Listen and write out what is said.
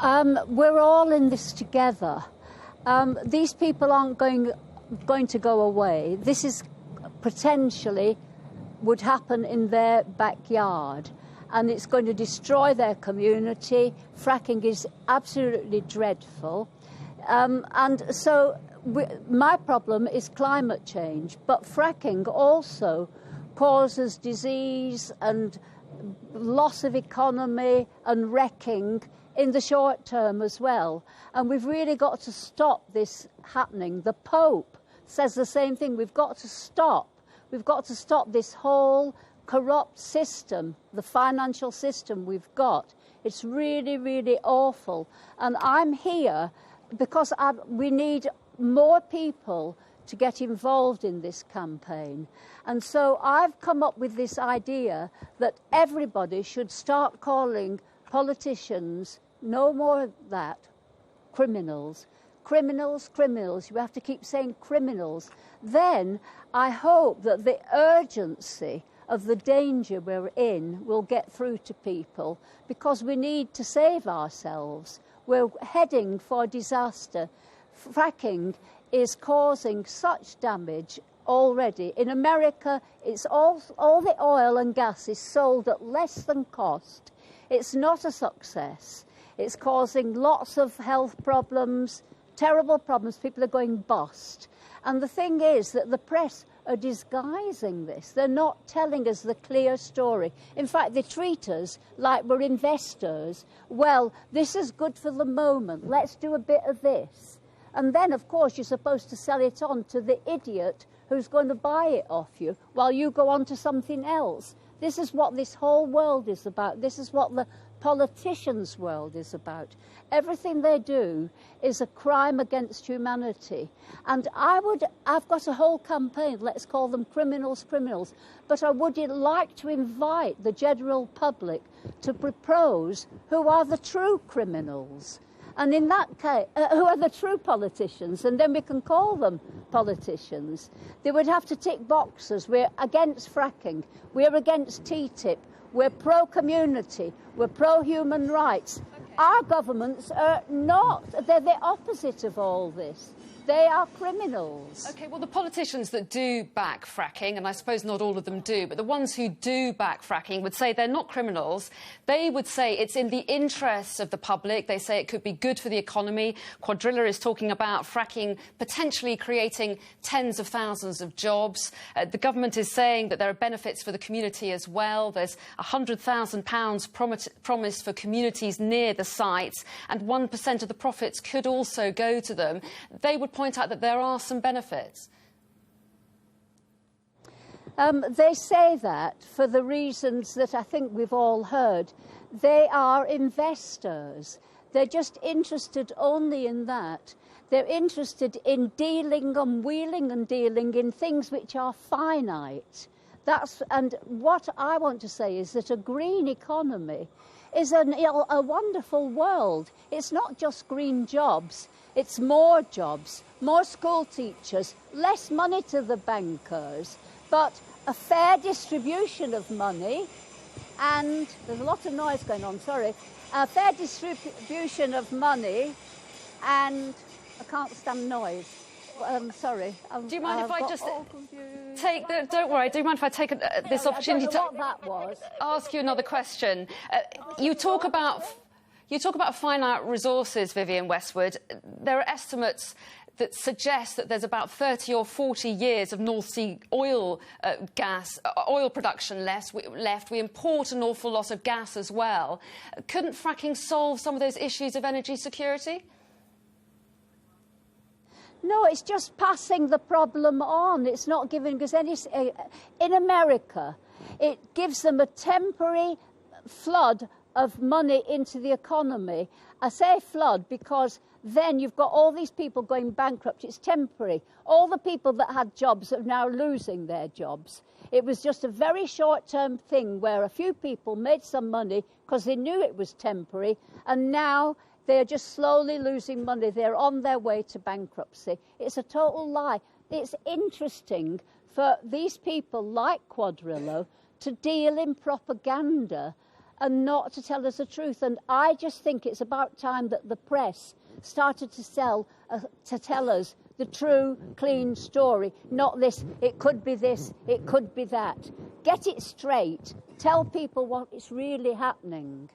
We're all in this together. These people aren't going to go away. This is potentially would happen in their backyard, and it's going to destroy their community. Fracking is absolutely dreadful. And so my problem is climate change, but fracking also causes disease and loss of economy and wrecking in the short term as well. And we've really got to stop this happening. The Pope says the same thing. We've got to stop. We've got to stop this whole corrupt system, the financial system we've got. It's really, really awful. And I'm here because we need more people to get involved in this campaign. And so I've come up with this idea that everybody should start calling politicians, no more of that, criminals. Criminals, criminals. You have to keep saying criminals. Then I hope that the urgency of the danger we're in will get through to people, because we need to save ourselves. We're heading for disaster. Fracking is causing such damage already. In America, it's all the oil and gas is sold at less than cost. It's not a success. It's causing lots of health problems, terrible problems. People are going bust. And the thing is that the press are disguising this. They're not telling us the clear story. In fact, they treat us like we're investors. Well, this is good for the moment. Let's do a bit of this. And then, of course, you're supposed to sell it on to the idiot who's going to buy it off you while you go on to something else. This is what this whole world is about. This is what the politicians' world is about. Everything they do is a crime against humanity. And I've got a whole campaign, let's call them criminals, criminals. But I would like to invite the general public to propose who are the true criminals. And in that case, who are the true politicians? And then we can call them politicians. They would have to tick boxes. We're against fracking. We're against TTIP. We're pro-community. We're pro-human rights. Okay. Our governments are not. They're the opposite of all this. They are criminals. OK, well, the politicians that do back fracking, and I suppose not all of them do, but the ones who do back fracking would say they're not criminals. They would say it's in the interests of the public. They say it could be good for the economy. Quadrilla is talking about fracking potentially creating tens of thousands of jobs. The government is saying that there are benefits for the community as well. There's £100,000 promised for communities near the sites, and 1% of the profits could also go to them. They would point out that there are some benefits. They say that for the reasons that I think we've all heard. They are investors. They're just interested only in that. They're interested in dealing and wheeling and dealing in things which are finite. And what I want to say is that a green economy is a wonderful world. It's not just green jobs. It's more jobs, more school teachers, less money to the bankers, but a fair distribution of money. And there's a lot of noise going on, sorry. A fair distribution of money, and I can't stand noise. Sorry. Do you mind if I just take the... Don't worry, do you mind if I take this opportunity to ask you another question? You talk about finite resources, Vivienne Westwood. There are estimates that suggest that there's about 30 or 40 years of North Sea oil production left. We import an awful lot of gas as well. Couldn't fracking solve some of those issues of energy security? No, it's just passing the problem on. It's not giving us any... In America, it gives them a temporary flood of money into the economy. I say flood because then you've got all these people going bankrupt. It's temporary. All the people that had jobs are now losing their jobs. It was just a very short-term thing where a few people made some money because they knew it was temporary, and now they're just slowly losing money. They're on their way to bankruptcy. It's a total lie. It's interesting for these people like Quadrillo to deal in propaganda and not to tell us the truth. And I just think it's about time that the press started to tell us the true, clean story, not this, it could be this, it could be that. Get it straight. Tell people what is really happening.